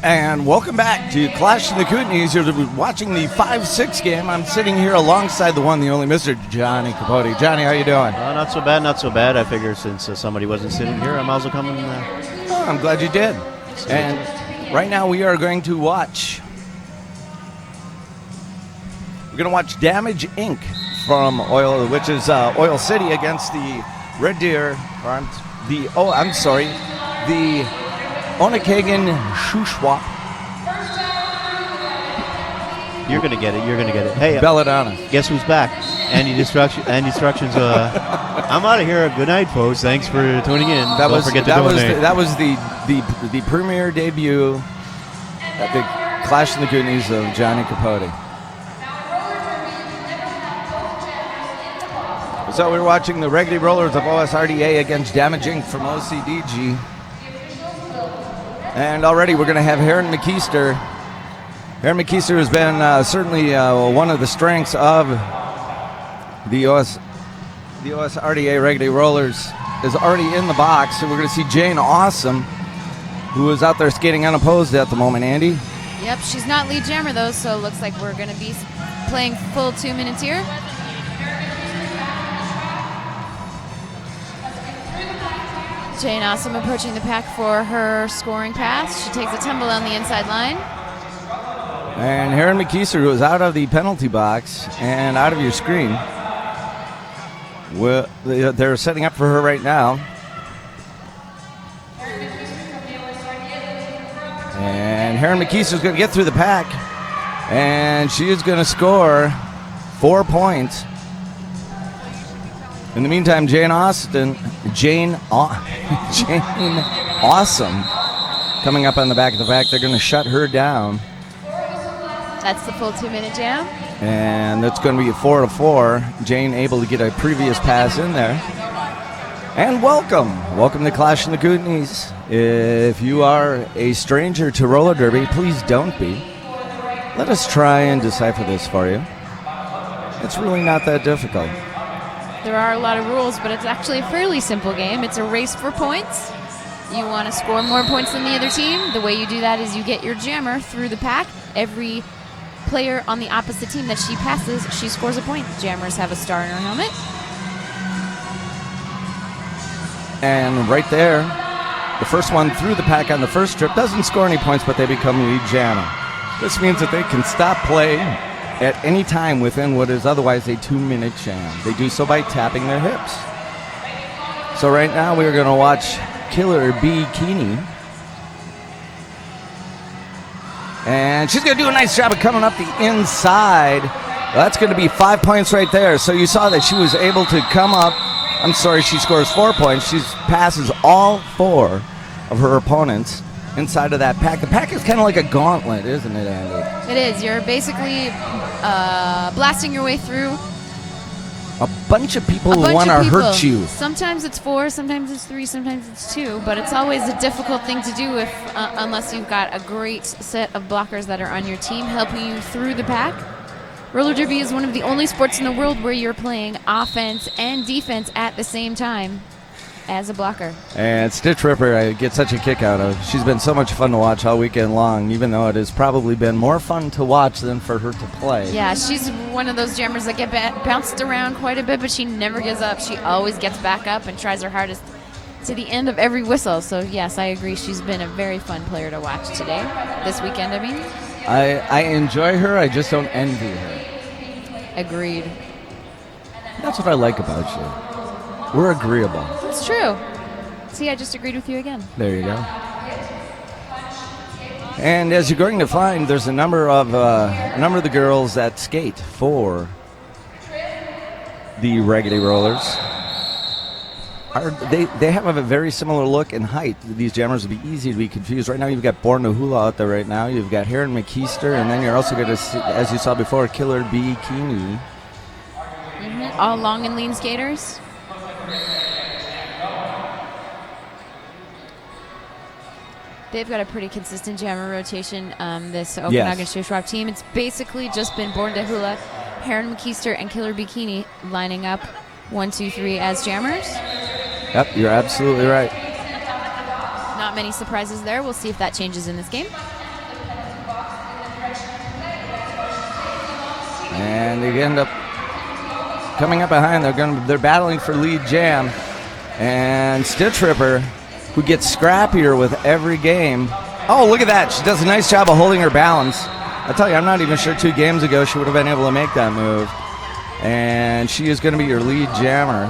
And welcome back to Clash of the Kootenays. You're watching the 5-6 game. I'm sitting here alongside the one, the only Mr. Johnny Capote. Johnny, how you doing? Not so bad, not so bad. I figure since somebody wasn't sitting here, I might as well come and... Oh, I'm glad you did. And right now we are going to watch... We're going to watch Damage Inc. from Oil, which is Oil City against the Red Deer... the Okanagan Shuswap. You're gonna get it. You're gonna get it. Hey, Belladonna. Guess who's back? Andy Destructions. I'm out of here. Good night, folks. Thanks for tuning in. Don't forget to donate. That was the premiere debut at the Clash of the Kootenays of Johnny Capote. So we're watching the Regular Rollers of OSRDA against Damage Inc. from OCDG. And already we're going to have Heron McKeister. Heron McKeister has been certainly one of the strengths of the OSRDA Regular Rollers. Is already in the box. So we're going to see Jane Awesome, who is out there skating unopposed at the moment, Andy. Yep, she's not lead jammer though, so it looks like we're going to be playing full 2 minutes here. Jane Awesome approaching the pack for her scoring pass. She takes a tumble on the inside line. And Heron McKeister goes out of the penalty box and out of your screen. Well, they're setting up for her right now. And Heron McKeister's going to get through the pack. And she is going to score 4 points. In the meantime, Jane Awesome coming up on the back of the pack. They're going to shut her down. That's the full 2 minute jam. And that's going to be a 4-4. Jane able to get a previous pass in there. And welcome to Clash in the Kootenays. If you are a stranger to roller derby, please don't be. Let us try and decipher this for you. It's really not that difficult. There are a lot of rules, but it's actually a fairly simple game. It's a race for points. You want to score more points than the other team. The way you do that is you get your jammer through the pack. Every player on the opposite team that she passes, she scores a point. The jammers have a star in her helmet. And right there, the first one through the pack on the first trip doesn't score any points, but they become lead jammer. This means that they can stop play at any time within what is otherwise a 2 minute jam. They do so by tapping their hips. So right now we're going to watch Killer Bikini. And she's going to do a nice job of coming up the inside. Well, that's going to be 5 points right there. So you saw that she was able to come up. I'm sorry, she scores 4 points. She passes all 4 of her opponents inside of that pack. The pack is kind of like a gauntlet, isn't it, Andy? It is. You're basically blasting your way through a bunch of people who want to hurt you. Sometimes it's 4, sometimes it's 3, sometimes it's 2, but it's always a difficult thing to do if unless you've got a great set of blockers that are on your team helping you through the pack. Roller derby is one of the only sports in the world where you're playing offense and defense at the same time as a blocker. And Stitch Ripper, I get such a kick out of. She's been so much fun to watch all weekend long, even though it has probably been more fun to watch than for her to play. Yeah, she's one of those jammers that get bounced around quite a bit, but she never gives up. She always gets back up and tries her hardest to the end of every whistle. So, yes, I agree. She's been a very fun player to watch today, this weekend, I mean. I enjoy her. I just don't envy her. Agreed. That's what I like about you. We're agreeable. It's true. See, I just agreed with you again. There you go. And as you're going to find, there's a number of the girls that skate for the Regular Rollers. They have a very similar look and height. These jammers would be easy to be confused. Right now, you've got Born to Hula out there right now. You've got Heron McKeister, and then you're also going to see, as you saw before, Killer Bikini. Mm-hmm. All long and lean skaters. They've got a pretty consistent jammer rotation, this Okanagan Shuswap team. It's basically just been Born to Hula, Heron McKeister, and Killer Bikini lining up 1, 2, 3 as jammers. Yep, you're absolutely right. Not many surprises there. We'll see if that changes in this game. And they end up coming up behind. They're battling for lead jam. And Stitch Ripper, who gets scrappier with every game. Oh, look at that. She does a nice job of holding her balance. I tell you, I'm not even sure 2 games ago she would have been able to make that move. And she is going to be your lead jammer.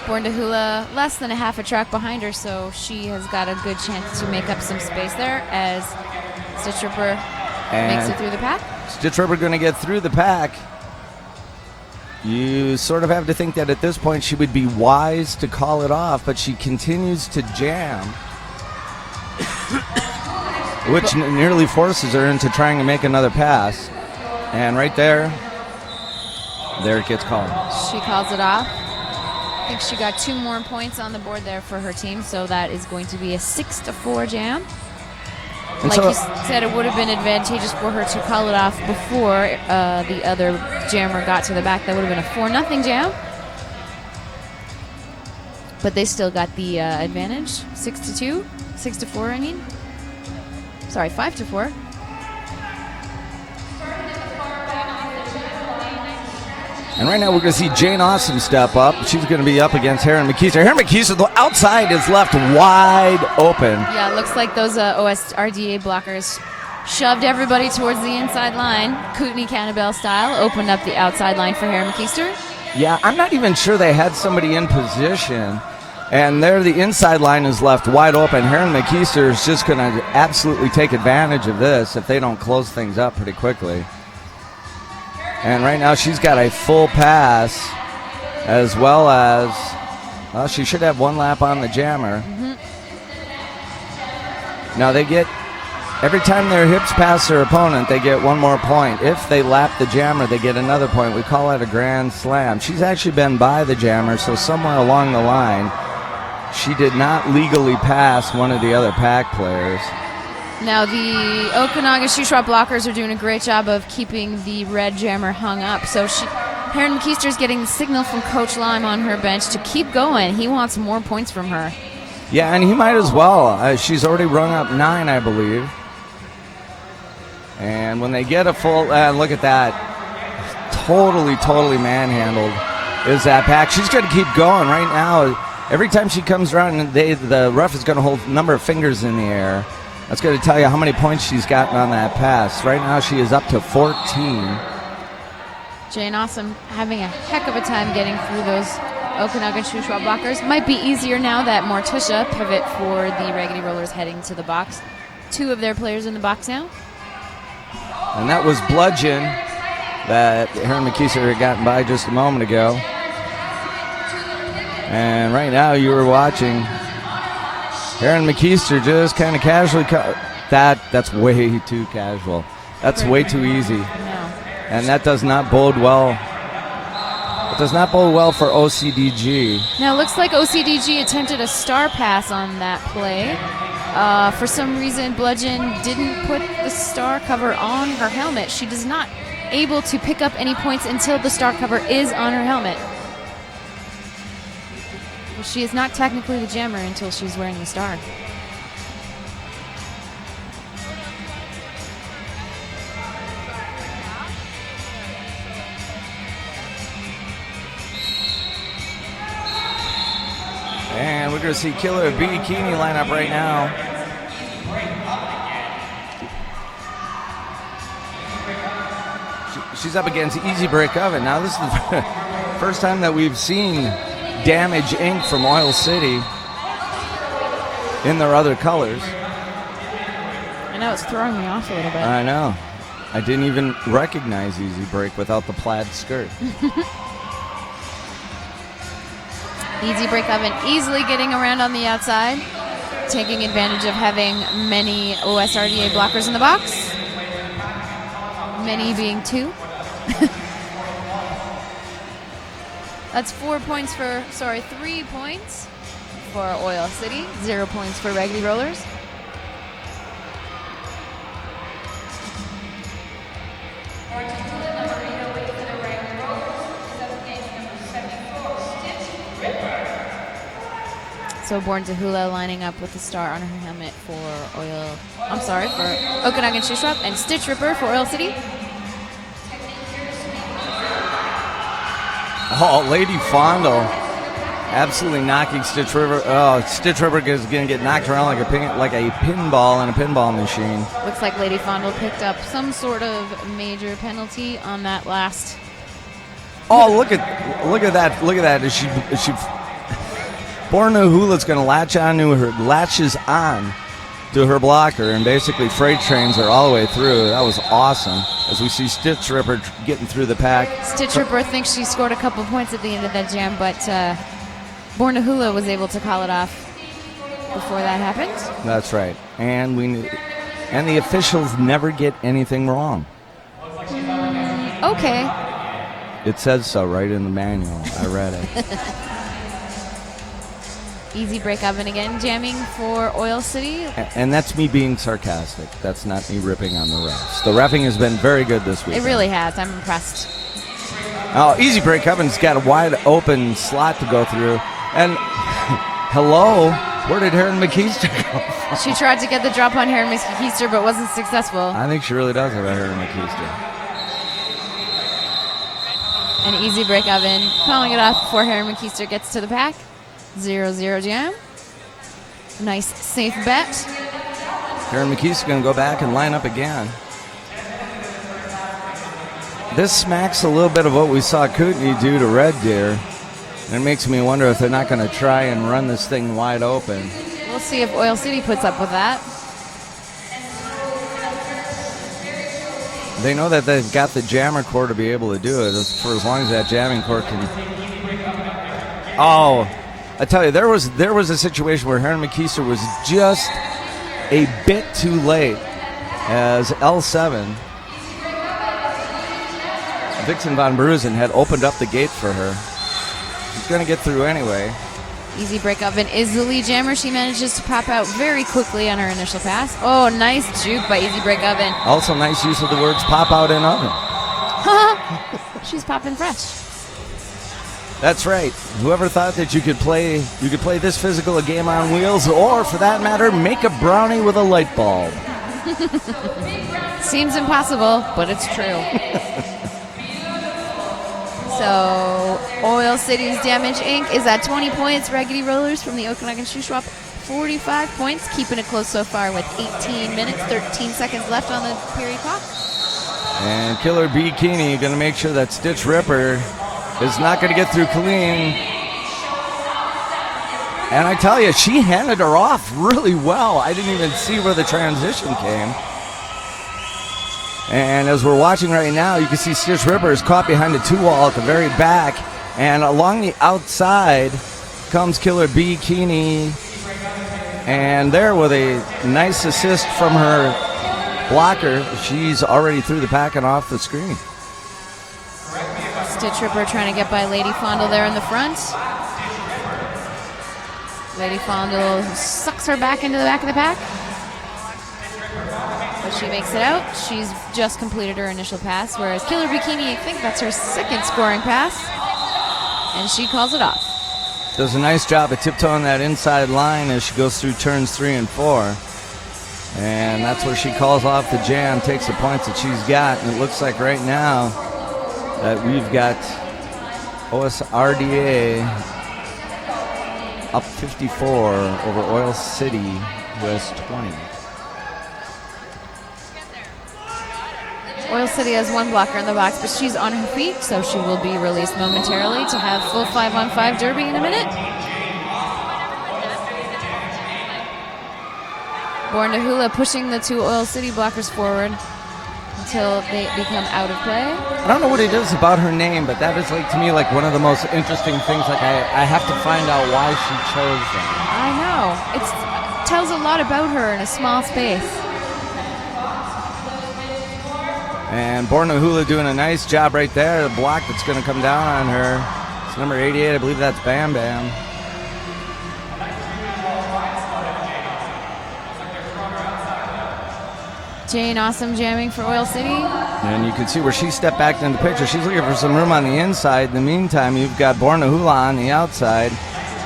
Born to Hula, less than a half a track behind her, so she has got a good chance to make up some space there as Stitch Ripper makes it through the pack. Stitch Ripper going to get through the pack. You sort of have to think that at this point she would be wise to call it off, but she continues to jam, which nearly forces her into trying to make another pass. And right there it gets called. She calls it off. I think she got 2 more points on the board there for her team, so that is going to be a 6-4 jam. And like you said, it would have been advantageous for her to call it off before the other jammer got to the back. That would have been a 4-0 jam. But they still got the advantage. 6-2. 6-4, I mean. Sorry, 5-4. And right now we're going to see Jane Awesome step up. She's going to be up against Heron McKeeser. Heron McKeeser, the outside is left wide open. Yeah, it looks like those OSRDA blockers shoved everybody towards the inside line. Kootenai Cannibal style, opened up the outside line for Heron McKeeser. Yeah, I'm not even sure they had somebody in position. And there the inside line is left wide open. Heron McKeeser is just going to absolutely take advantage of this if they don't close things up pretty quickly. And right now she's got a full pass, as well as, well, she should have 1 lap on the jammer. Mm-hmm. Now they get, every time their hips pass their opponent, they get 1 more point. If they lap the jammer, they get another point. We call that a grand slam. She's actually been by the jammer, so somewhere along the line, she did not legally pass one of the other pack players. Now the Okanagan Shuswap blockers are doing a great job of keeping the red jammer hung up. So Heron McKeester is getting the signal from Coach Lime on her bench to keep going. He wants more points from her. Yeah, and he might as well. She's already rung up 9, I believe. And when they get a full, look at that. Totally manhandled is that pack. She's going to keep going right now. Every time she comes around, the ref is going to hold a number of fingers in the air. That's going to tell you how many points she's gotten on that pass. Right now she is up to 14. Jane Awesome having a heck of a time getting through those Okanagan Shuswap blockers. Might be easier now that Morticia pivot for the Raggedy Rollers heading to the box. 2 of their players in the box now. And that was Bludgeon that Heron McKeeser had gotten by just a moment ago. And right now you were watching Heron McKeester just kind of casually that's way too casual. That's way too easy. No. And that does not bode well. It does not bode well for OCDG. Now it looks like OCDG attempted a star pass on that play. For some reason, Bludgeon didn't put the star cover on her helmet. She is not able to pick up any points until the star cover is on her helmet. She is not technically the jammer until she's wearing the star. And we're going to see Killer Bikini line up right now. She's up against Easy Brick Oven. Now this is the first time that we've seen Damage Inc. from Oil City in their other colors. I know, it's throwing me off a little bit. I know. I didn't even recognize Easy Break without the plaid skirt. Easy Break Oven easily getting around on the outside, taking advantage of having many OSRDA blockers in the box. Many being 2. That's 3 points for Oil City, 0 points for Raggedy Rollers. So Born to Hula lining up with the star on her helmet for for Okanagan Shuswap, and Stitch Ripper for Oil City. Oh, Lady Fondle absolutely knocking Stitch River. Oh, Stitch River is going to get knocked around like a pinball in a pinball machine. Looks like Lady Fondle picked up some sort of major penalty on that last. Oh, look at that! Look at that! Is she Borna Hula's going to latches on to her blocker, and basically freight trains her all the way through. That was awesome. As we see Stitch Ripper getting through the pack. Stitch Ripper thinks she scored a couple points at the end of that jam, but Borna Hula was able to call it off before that happened. That's right, and the officials never get anything wrong. Okay. It says so right in the manual. I read it. Easy break oven again, jamming for Oil City. And that's me being sarcastic. That's not me ripping on the refs. The reffing has been very good this week. It really has. I'm impressed. Oh, easy break oven's got a wide open slot to go through. And hello, where did Heron McKeister go from? She tried to get the drop on Heron McKeister, but wasn't successful. I think she really does have a Heron McKeister. An easy break oven, calling it off before Heron McKeister gets to the pack. 0-0 jam. Nice safe bet. Heron McKeister going to go back and line up again. This smacks a little bit of what we saw Kootenai do to Red Deer. And it makes me wonder if they're not going to try and run this thing wide open. We'll see if Oil City puts up with that. They know that they've got the jammer core to be able to do it for as long as that jamming core can. Oh, I tell you, there was a situation where Heron McKeister was just a bit too late as L7, Vixen Von Brusen, had opened up the gate for her. She's going to get through anyway. Easy break oven is the lead jammer. She manages to pop out very quickly on her initial pass. Oh, nice juke by Easy break oven. Also nice use of the words pop out in oven. She's popping fresh. That's right. Whoever thought that you could play this physical a game on wheels, or for that matter, make a brownie with a light bulb. Seems impossible, but it's true. So, Oil City's Damage Inc. is at 20 points. Raggedy Rollers from the Okanagan Shuswap, 45 points, keeping it close so far with 18 minutes, 13 seconds left on the period clock. And Killer Bikini going to make sure that Stitch Ripper is not going to get through clean. And I tell you, she handed her off really well. I didn't even see where the transition came. And as we're watching right now, you can see Stitch Ripper is caught behind the two-wall at the very back. And along the outside comes Killer Bikini. And there with a nice assist from her blocker, she's already through the pack and off the screen. Stitch Ripper trying to get by Lady Fondle there in the front. Lady Fondle sucks her back into the back of the pack. But she makes it out. She's just completed her initial pass, whereas Killer Bikini, I think that's her second scoring pass. And she calls it off. Does a nice job of tiptoeing that inside line as she goes through turns 3 and 4. And that's where she calls off the jam, takes the points that she's got. And it looks like right now that we've got OSRDA up 54 over Oil City, US 20. Oil City has one blocker in the box, but she's on her feet, so she will be released momentarily to have full 5-on-5 derby in a minute. Born to Hula pushing the two Oil City blockers forward until they become out of play. I don't know what it is about her name, but that is, like, to me, like one of the most interesting things. Like, I have to find out why she chose that. I know. It tells a lot about her in a small space. And Borna Hula doing a nice job right there. The block that's going to come down on her. It's number 88. I believe that's Bam Bam. Jane Awesome jamming for Oil City. And you can see where she stepped back in the picture. She's looking for some room on the inside. In the meantime, you've got Borna Hula on the outside.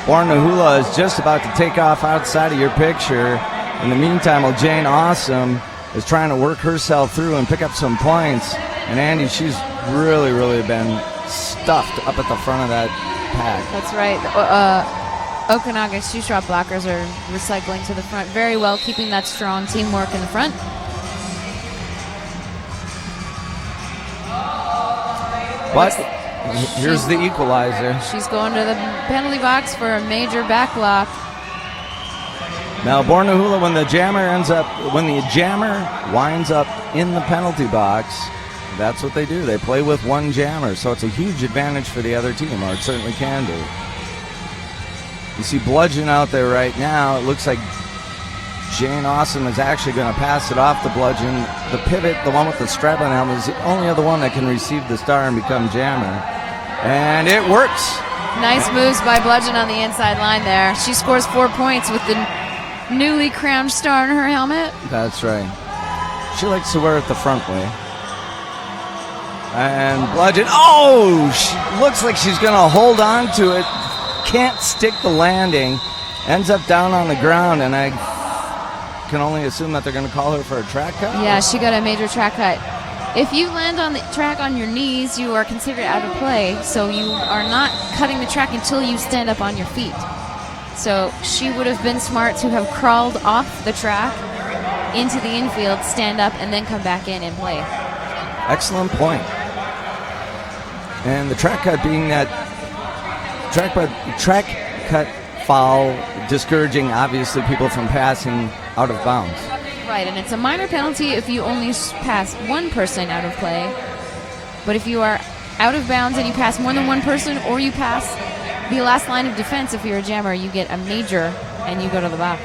Borna Hula is just about to take off outside of your picture. In the meantime, while Jane Awesome is trying to work herself through and pick up some points. And Andy, she's really, really been stuffed up at the front of that pack. That's right. Okanagan Shuswap blockers are recycling to the front very well, keeping that strong teamwork in the front. But here's the equalizer. She's going to the penalty box for a major back block. Now, Bornahula, when the jammer winds up in the penalty box, that's what they do. They play with one jammer, so it's a huge advantage for the other team, or it certainly can be. You see Bludgeon out there right now. It looks like Jane Awesome is actually going to pass it off to Bludgeon. The pivot, the one with the strap-on helmet, is the only other one that can receive the star and become jammer. And it works. Nice moves by Bludgeon on the inside line there. She scores 4 points with the newly crowned star in her helmet. That's right. She likes to wear it the front way. And Bludgeon, she looks like she's going to hold on to it. Can't stick the landing. Ends up down on the ground, and I can only assume that they're going to call her for a track cut? Yeah, she got a major track cut. If you land on the track on your knees, you are considered out of play, so you are not cutting the track until you stand up on your feet. So she would have been smart to have crawled off the track into the infield, stand up, and then come back in and play. Excellent point. And the track cut being that track cut foul, discouraging, obviously, people from passing out of bounds. Right, and it's a minor penalty if you only pass one person out of play. But if you are out of bounds and you pass more than one person, or you pass the last line of defense, if you're a jammer, you get a major and you go to the box.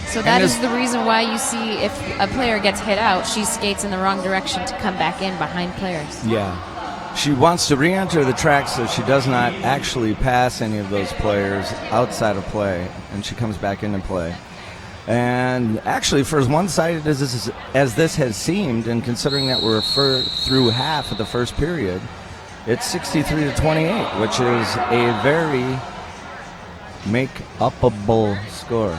So that is the reason why you see if a player gets hit out, she skates in the wrong direction to come back in behind players. Yeah. She wants to re-enter the track so she does not actually pass any of those players outside of play, and she comes back into play. And actually, for as one-sided as this has seemed, and considering that we're through half of the first period, it's 63-28, which is a very make-upable score.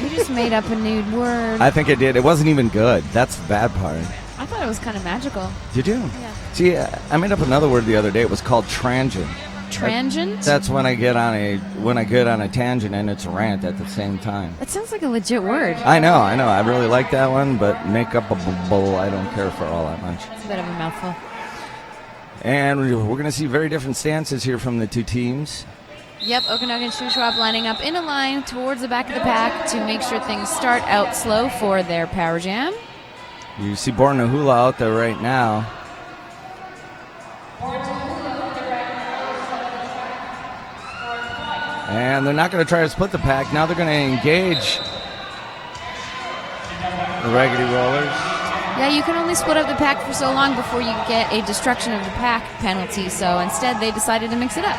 You just made up a new word. I think I did. It wasn't even good. That's the bad part. I thought it was kind of magical. Did you? Yeah. See, I made up another word the other day. It was called transient. Transient? That's when I get on a tangent and it's a rant at the same time. That sounds like a legit word. I know. I really like that one, but make up a bull, I don't care for all that much. It's a bit of a mouthful. And we're going to see very different stances here from the two teams. Yep, Okanagan Shuswap lining up in a line towards the back of the pack to make sure things start out slow for their power jam. You see Bornahula out there right now. And they're not going to try to split the pack. Now they're going to engage the Raggedy Rollers. Yeah, you can only split up the pack for so long before you get a destruction of the pack penalty. So instead, they decided to mix it up.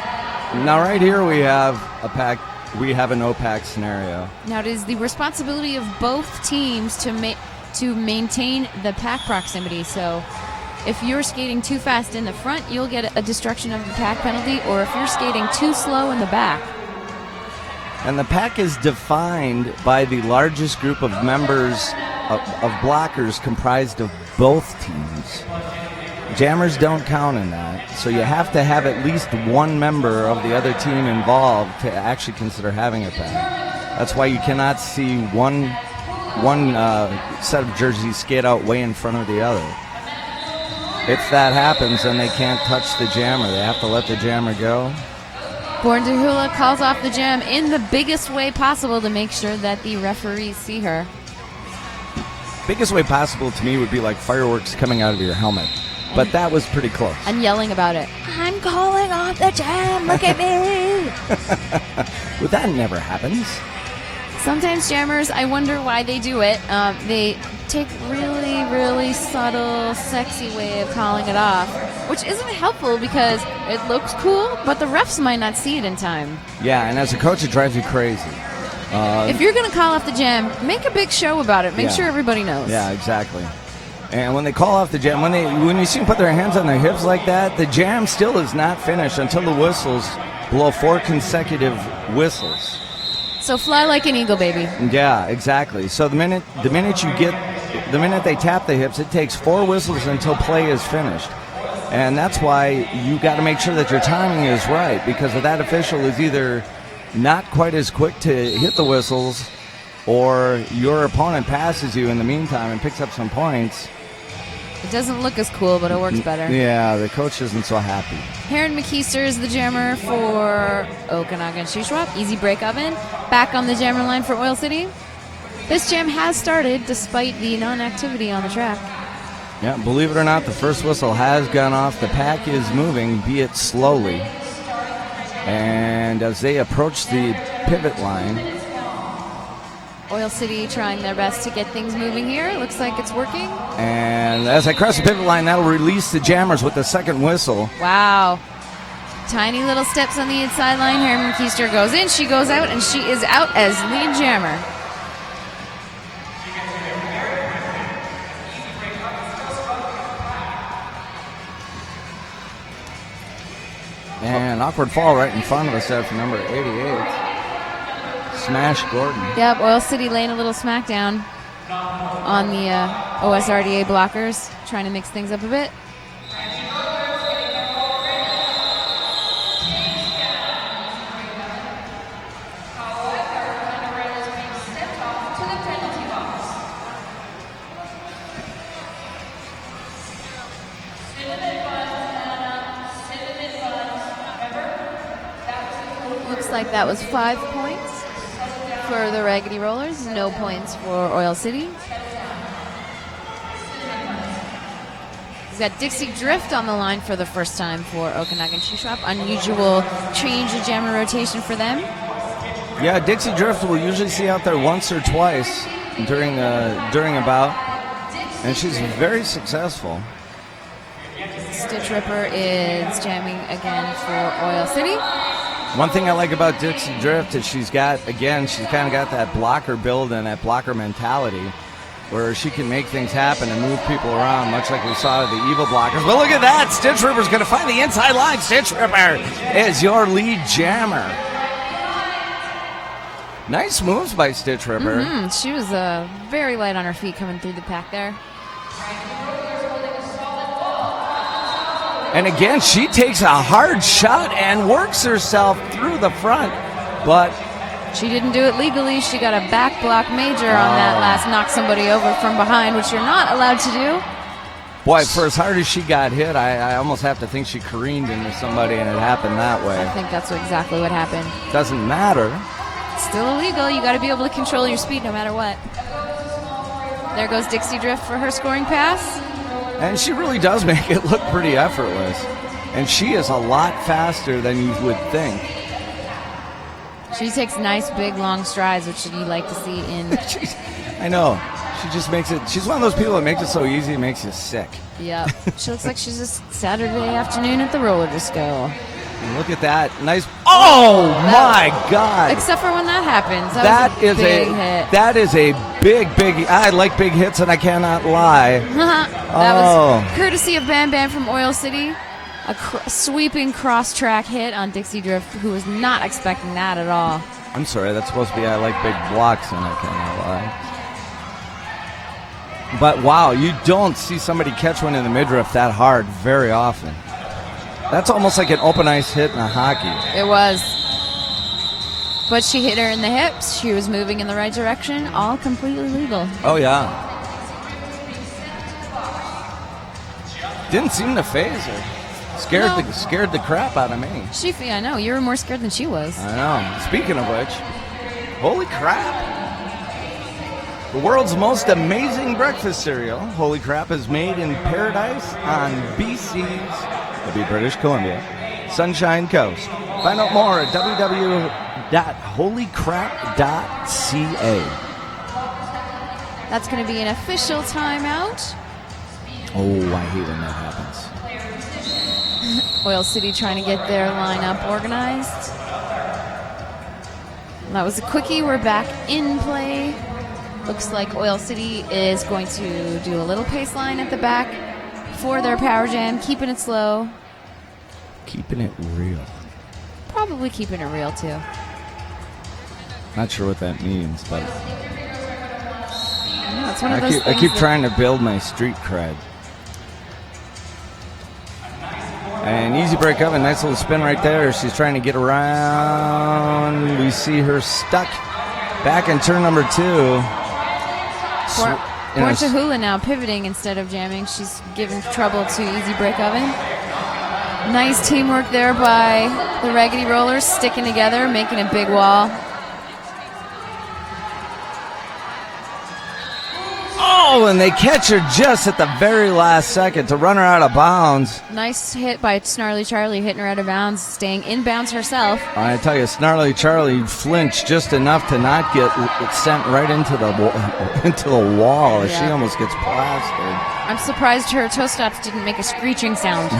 Now right here we have a pack. We have a no pack scenario. Now it is the responsibility of both teams to maintain the pack proximity. So if you're skating too fast in the front, you'll get a destruction of the pack penalty, or if you're skating too slow in the back. And the pack is defined by the largest group of members of blockers comprised of both teams. Jammers don't count in that, so you have to have at least one member of the other team involved to actually consider having a pack. That's why you cannot see one set of jerseys skate out way in front of the other. If that happens, then they can't touch the jammer. They have to let the jammer go. Bornahula calls off the jam in the biggest way possible to make sure that the referees see her. Biggest way possible to me would be like fireworks coming out of your helmet. But that was pretty close. And yelling about it. I'm calling off the jam. Look at me. Well, that never happens. Sometimes jammers, I wonder why they do it. They take really, really subtle, sexy way of calling it off, which isn't helpful because it looks cool, but the refs might not see it in time. Yeah, and as a coach, it drives you crazy. If you're going to call off the jam, make a big show about it. Make sure everybody knows. Yeah, exactly. And when they call off the jam, when you see them put their hands on their hips like that, the jam still is not finished until the whistles blow 4 consecutive whistles. So fly like an eagle, baby. Yeah, exactly. So the minute they tap the hips, it takes 4 whistles until play is finished. And that's why you got to make sure that your timing is right, because if that official is either not quite as quick to hit the whistles, or your opponent passes you in the meantime and picks up some points. It doesn't look as cool, but it works better. Yeah, the coach isn't so happy. Heron McKeister is the jammer for Okanagan Shuswap. Easy break oven. Back on the jammer line for Oil City. This jam has started despite the non-activity on the track. Yeah, believe it or not, the first whistle has gone off. The pack is moving, be it slowly. And as they approach the pivot line, Oil City trying their best to get things moving here. Looks like it's working. And as I cross the pivot line, that'll release the jammers with the second whistle. Wow. Tiny little steps on the inside line. Heron McKeister goes in, she goes out, and she is out as lead jammer. And awkward fall right in front of us there for number 88. Smash Gordon. Yep, Oil City laying a little smackdown on the OSRDA blockers, trying to mix things up a bit. Looks like that was 5 points for the Raggedy Rollers, no points for Oil City. He's got Dixie Drift on the line for the first time for Okanagan Shuswap. Unusual change of jammer rotation for them. Yeah, Dixie Drift we'll usually see out there once or twice during a bout, and she's very successful. Stitch Ripper is jamming again for Oil City. One thing I like about Dixie Drift is she's kind of got that blocker build and that blocker mentality where she can make things happen and move people around, much like we saw the evil blockers. But look at that! Stitch Ripper's going to find the inside line. Stitch Ripper is your lead jammer. Nice moves by Stitch Ripper. Mm-hmm. She was very light on her feet coming through the pack there. And again, she takes a hard shot and works herself through the front, but she didn't do it legally. She got a back block major on that last knock somebody over from behind, which you're not allowed to do. Boy, for as hard as she got hit, I almost have to think she careened into somebody and it happened that way. I think that's exactly what happened. Doesn't matter. It's still illegal. You got to be able to control your speed no matter what. There goes Dixie Drift for her scoring pass. And she really does make it look pretty effortless. And she is a lot faster than you would think. She takes nice, big, long strides, which you like to see in... I know. She just makes it... She's one of those people that makes it so easy it makes you sick. Yep. She looks like she's a Saturday afternoon at the roller disco. And look at that. Nice... Oh, my God. Except for when that happens. That was a big hit. That is a big... I like big hits, and I cannot lie. That was courtesy of Bam Bam from Oil City. A sweeping cross-track hit on Dixie Drift, who was not expecting that at all. I'm sorry, that's supposed to be I like big blocks, and I cannot lie. But wow, you don't see somebody catch one in the midriff that hard very often. That's almost like an open ice hit in a hockey. It was. But she hit her in the hips. She was moving in the right direction. All completely legal. Oh, yeah. Didn't seem to phase her. Scared the crap out of me. I know. You were more scared than she was. I know. Speaking of which, holy crap. The world's most amazing breakfast cereal, Holy Crap, is made in paradise on BC's, that'd be British Columbia, Sunshine Coast. Find out more at www.holycrap.ca. That's going to be an official timeout. Oh, I hate when that happens. Oil City trying to get their lineup organized. That was a quickie. We're back in play. Looks like Oil City is going to do a little pace line at the back for their power jam, keeping it slow. Keeping it real. Probably keeping it real, too. Not sure what that means, but Yeah, it's one of those I things keep that- trying to build my street cred. And easy break up, a nice little spin right there. She's trying to get around. We see her stuck back in turn number 2. Born to hula now, pivoting instead of jamming. She's giving trouble to easy break oven. Nice teamwork there by the Raggedy Rollers, sticking together, making a big wall. Oh, and they catch her just at the very last second to run her out of bounds. Nice hit by Snarly Charlie, hitting her out of bounds, staying in bounds herself. I tell you, Snarly Charlie flinched just enough to not get sent right into the wall. As She Yeah. almost gets plastered. I'm surprised her toe stops didn't make a screeching sound.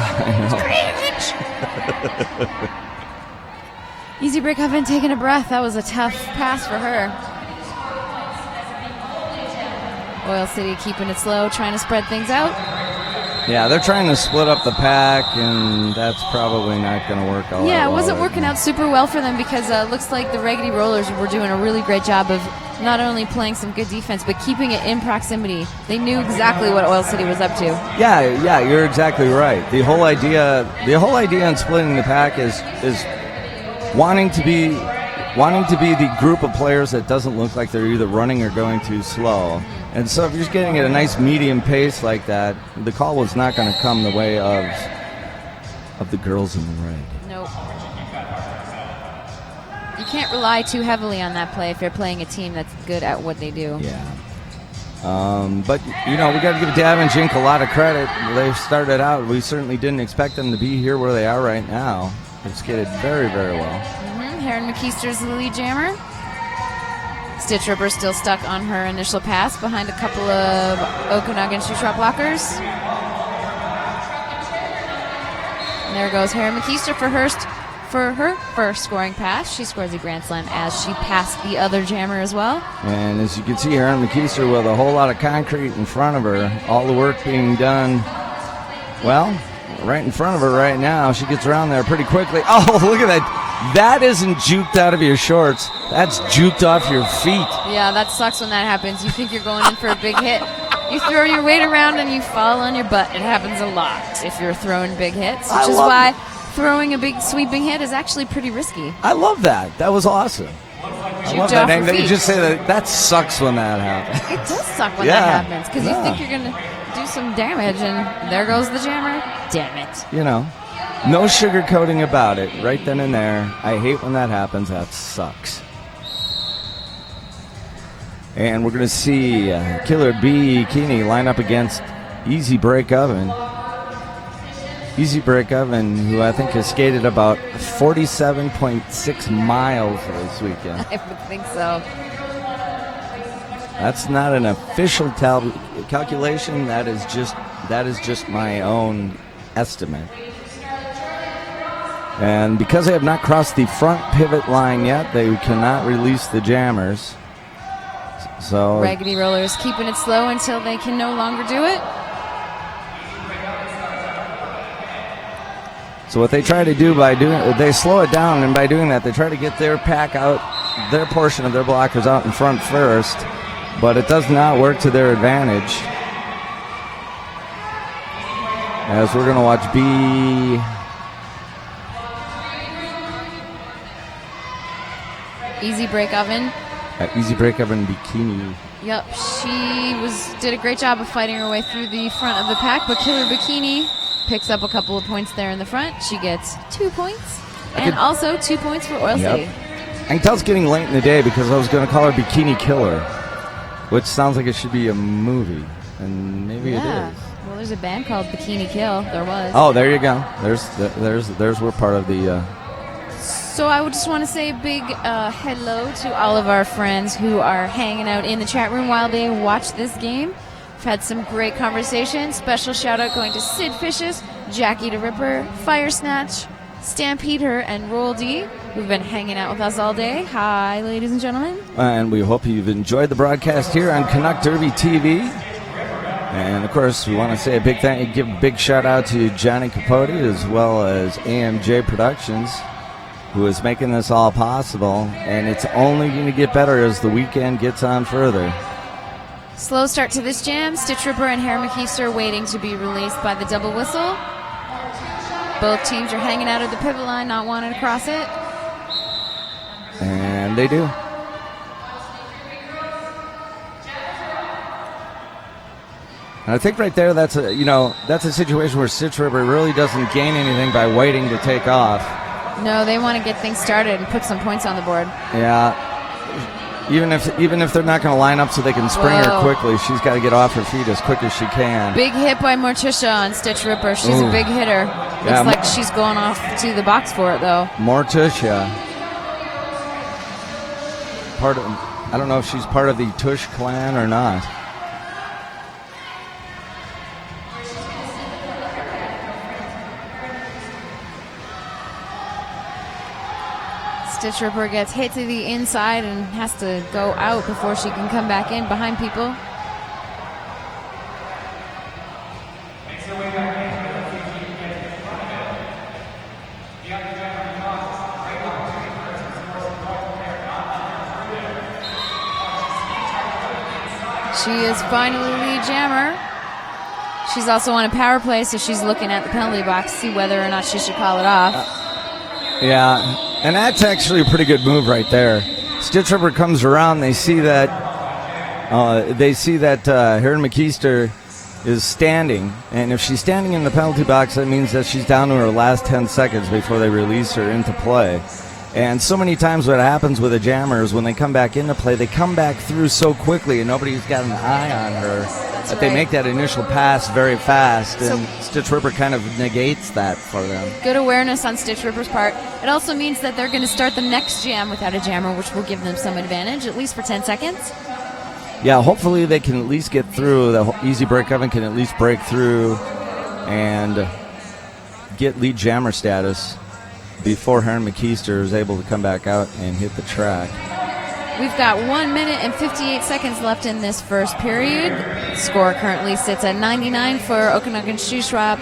Easy break oven, taking a breath. That was a tough pass for her. Oil City keeping it slow, trying to spread things out. Yeah, they're trying to split up the pack, and that's probably not going to work out. Yeah, it wasn't working out super well for them because it looks like the Raggedy Rollers were doing a really great job of not only playing some good defense, but keeping it in proximity. They knew exactly what Oil City was up to. Yeah, you're exactly right. The whole idea in splitting the pack is wanting to be the group of players that doesn't look like they're either running or going too slow. And so if you're just getting at a nice medium pace like that, the call was not going to come the way of the girls in the red. Nope. You can't rely too heavily on that play if you're playing a team that's good at what they do. Yeah. But, we got to give Dav and Jink a lot of credit. They've started out. We certainly didn't expect them to be here where they are right now. They've skated very, very well. Heron McKeister's the lead jammer. Stitch Ripper still stuck on her initial pass behind a couple of Okanagan Shuswap blockers. And there goes Heron McKeister for her first scoring pass. She scores a grand slam as she passed the other jammer as well. And as you can see, Heron McKeister with a whole lot of concrete in front of her. All the work being done, well, right in front of her right now. She gets around there pretty quickly. Oh, look at that. That isn't juked out of your shorts. That's juked off your feet. Yeah, that sucks when that happens. You think you're going in for a big hit. You throw your weight around and you fall on your butt. It happens a lot if you're throwing big hits, which is why throwing a big sweeping hit is actually pretty risky. I love that. That was awesome. I love that. And you just say that sucks when that happens. It does suck when that happens because you think you're going to do some damage and there goes the jammer. Damn it. No sugarcoating about it. Right then and there. I hate when that happens. That sucks. And we're going to see Killer Bikini line up against Easy Break Oven. Easy Break Oven, who I think has skated about 47.6 miles this weekend. I would think so. That's not an official calculation. That is just my own estimate. And because they have not crossed the front pivot line yet, they cannot release the jammers. So Raggedy Rollers keeping it slow until they can no longer do it. So what they try to do they slow it down, and by doing that, they try to get their pack out, their portion of their blockers out in front first, but it does not work to their advantage. As we're going to watch Easy Break Oven. Easy Break Oven Bikini. Yep, she did a great job of fighting her way through the front of the pack, but Killer Bikini picks up a couple of points there in the front. She gets 2 points, and also 2 points for Oil City. I can tell it's getting late in the day because I was going to call her Bikini Killer, which sounds like it should be a movie, and maybe it is. Well, there's a band called Bikini Kill. There was. Oh, there you go. There's we're part of the. So I would just want to say a big hello to all of our friends who are hanging out in the chat room while they watch this game. We've had some great conversations. Special shout out going to Sid Fishes, Jackie the Ripper, Fire Snatch, Stampede Her, and Roll D, who've been hanging out with us all day. Hi, ladies and gentlemen. And we hope you've enjoyed the broadcast here on Canuck Derby TV. And of course, we want to say give a big shout out to Johnny Capote as well as AMJ Productions. who is making this all possible, and it's only going to get better as the weekend gets on further. Slow start to this jam. Stitch Ripper and Hare McKeester waiting to be released by the double whistle. Both teams are hanging out at the pivot line, not wanting to cross it. And they do. And I think right there, that's a situation where Stitch Ripper really doesn't gain anything by waiting to take off. No, they want to get things started and put some points on the board. Yeah. Even if they're not going to line up so they can spring her quickly, she's got to get off her feet as quick as she can. Big hit by Morticia on Stitch Ripper. She's a big hitter. Looks like she's going off to the box for it, though. Morticia. I don't know if she's part of the Tush clan or not. Stitch Ripper gets hit to the inside and has to go out before she can come back in behind people. She is finally lead jammer. She's also on a power play, so she's looking at the penalty box to see whether or not she should call it off. Yeah. And that's actually a pretty good move right there. Stitch Ripper comes around. They see that Hare McKeester is standing, and if she's standing in the penalty box, that means that she's down to her last 10 seconds before they release her into play. And so many times what happens with the jammers, when they come back into play, they come back through so quickly, and nobody's got an eye on her. That they make that initial pass very fast, and Stitch Ripper kind of negates that for them. Good awareness on Stitch Ripper's part. It also means that they're going to start the next jam without a jammer, which will give them some advantage, at least for 10 seconds. Yeah, hopefully they can at least get through. The easy break oven can at least break through and get lead jammer status before Hare McKeester is able to come back out and hit the track. We've got 1 minute and 58 seconds left in this first period. Score currently sits at 99 for Okanagan Shuswap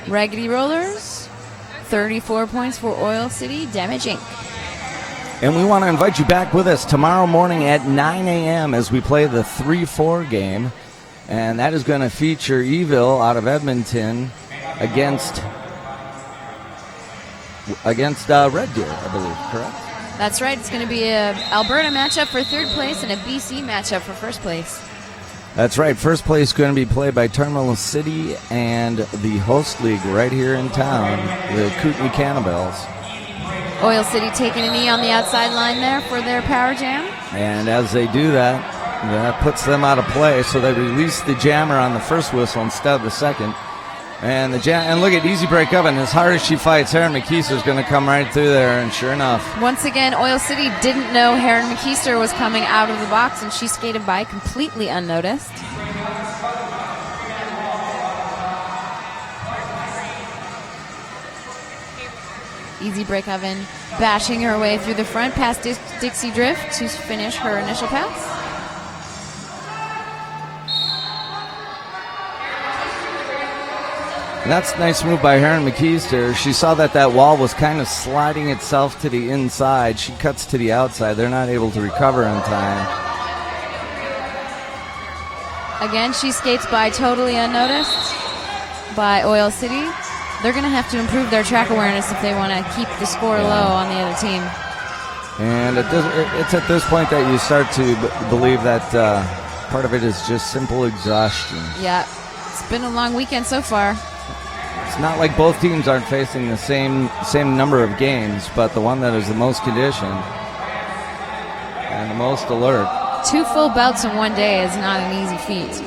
Raggedy Rollers. 34 points for Oil City Damage Inc. And we want to invite you back with us tomorrow morning at 9 a.m. as we play the 3-4 game. And that is going to feature Evil out of Edmonton against Red Deer, I believe, correct? That's right. It's going to be a Alberta matchup for third place and a BC matchup for first place. That's right. First place is going to be played by Terminal City and the host league right here in town, the Kootenai Cannibals. Oil City taking a knee on the outside line there for their power jam. And as they do that, that puts them out of play, so they release the jammer on the first whistle instead of the second. And and look at easy break oven. As hard as she fights, Hare McKeester is going to come right through there, and sure enough. Once again, Oil City didn't know Hare McKeester was coming out of the box, and she skated by completely unnoticed. Easy break oven, bashing her way through the front past Dixie Drift to finish her initial pass. And that's a nice move by Hare McKeester. She saw that wall was kind of sliding itself to the inside. She cuts to the outside. They're not able to recover in time. Again, she skates by totally unnoticed by Oil City. They're going to have to improve their track awareness if they want to keep the score low on the other team. And it's at this point that you start to believe that part of it is just simple exhaustion. Yeah, it's been a long weekend so far. It's not like both teams aren't facing the same number of games, but the one that is the most conditioned and the most alert. 2 full bouts in one day is not an easy feat.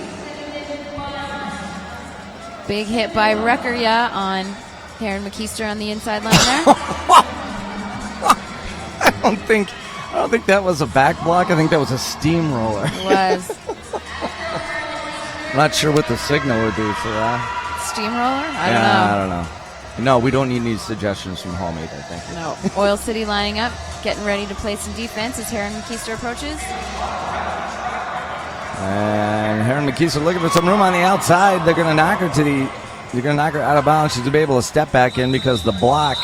Big hit by Reckerya on Hare McKeester on the inside line there. I don't think that was a back block. I think that was a steamroller. It was. I'm not sure what the signal would do for that. Steamroller? I don't know. No, we don't need any suggestions from home either. Thank you. No. Oil City lining up, getting ready to play some defense as Hare McKeester approaches. And Hare McKeester looking for some room on the outside. They're going to knock her out of bounds. She's going to be able to step back in because the block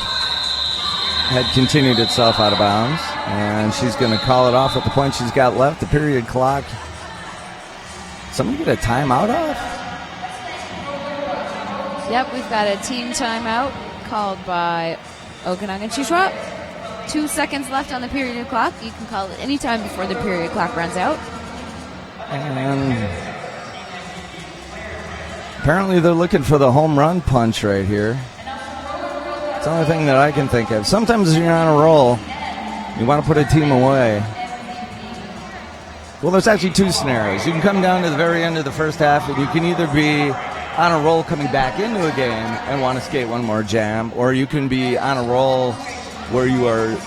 had continued itself out of bounds, and she's going to call it off with the point she's got left. The period clock. Somebody get a timeout off? Yep, we've got a team timeout called by Okanagan Shuswap. 2 seconds left on the period clock. You can call it any time before the period clock runs out. And apparently they're looking for the home run punch right here. It's the only thing that I can think of. Sometimes you're on a roll, you want to put a team away. Well, there's actually two scenarios. You can come down to the very end of the first half, and you can either be on a roll coming back into a game and want to skate one more jam, or you can be on a roll where you are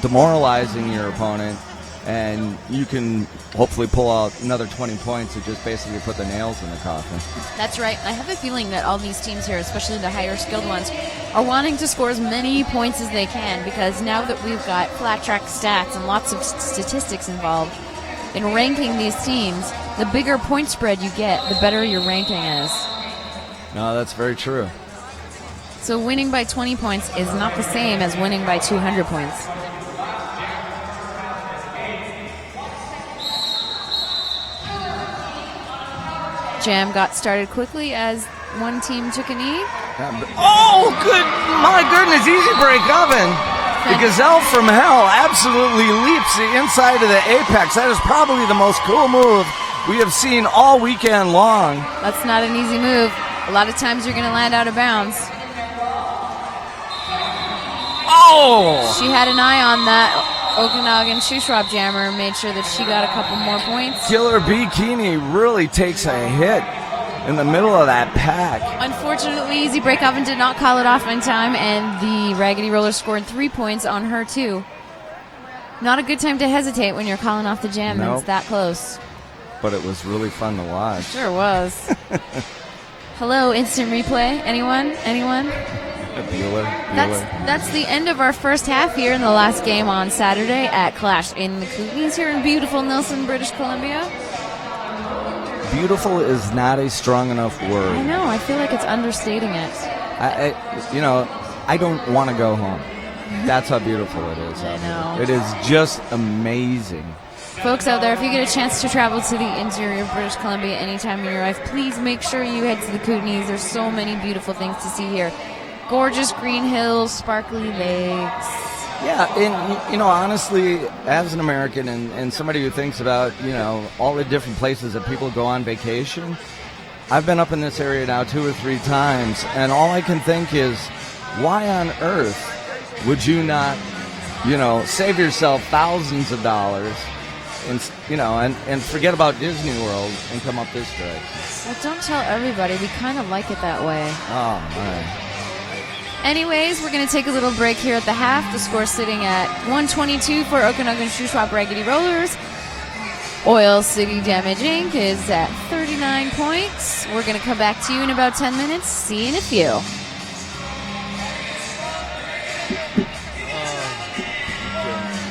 demoralizing your opponent, and you can hopefully pull out another 20 points to just basically put the nails in the coffin. That's right. I have a feeling that all these teams here, especially the higher skilled ones, are wanting to score as many points as they can, because now that we've got flat track stats and lots of statistics involved in ranking these teams, the bigger point spread you get, the better your ranking is. No, that's very true. So winning by 20 points is not the same as winning by 200 points. Jam got started quickly as one team took a knee. Oh, good! My goodness, easy break oven. The Gazelle from Hell absolutely leaps the inside of the apex. That is probably the most cool move we have seen all weekend long. That's not an easy move. A lot of times you're going to land out of bounds. Oh! She had an eye on that Okanagan Shuswap jammer and made sure that she got a couple more points. Killer Bikini really takes a hit in the middle of that pack. Unfortunately, Easy Break Oven did not call it off in time, and the Raggedy Roller scored 3 points on her, too. Not a good time to hesitate when you're calling off the jam. Nope. It's that close. But it was really fun to watch. Sure was. Hello, instant replay. Anyone? Bueller. That's the end of our first half here in the last game on Saturday at Clash in the Kootenays here in beautiful Nelson, British Columbia. Beautiful is not a strong enough word. I know. I feel like it's understating it. I don't want to go home. That's how beautiful it is. I know. It is just amazing. Folks out there, if you get a chance to travel to the interior of British Columbia anytime in your life, please make sure you head to the Kootenays. There's so many beautiful things to see here. Gorgeous green hills, sparkly lakes. Yeah, and, honestly, as an American and somebody who thinks about, all the different places that people go on vacation, I've been up in this area now 2 or 3 times, and all I can think is, why on earth would you not, save yourself thousands of dollars and forget about Disney World and come up this direction? Well, don't tell everybody. We kind of like it that way. Oh, my. Anyways, we're going to take a little break here at the half. The score sitting at 122 for Okanagan Shuswap Raggedy Rollers. Oil City Damage Inc. is at 39 points. We're going to come back to you in about 10 minutes. See you in a few.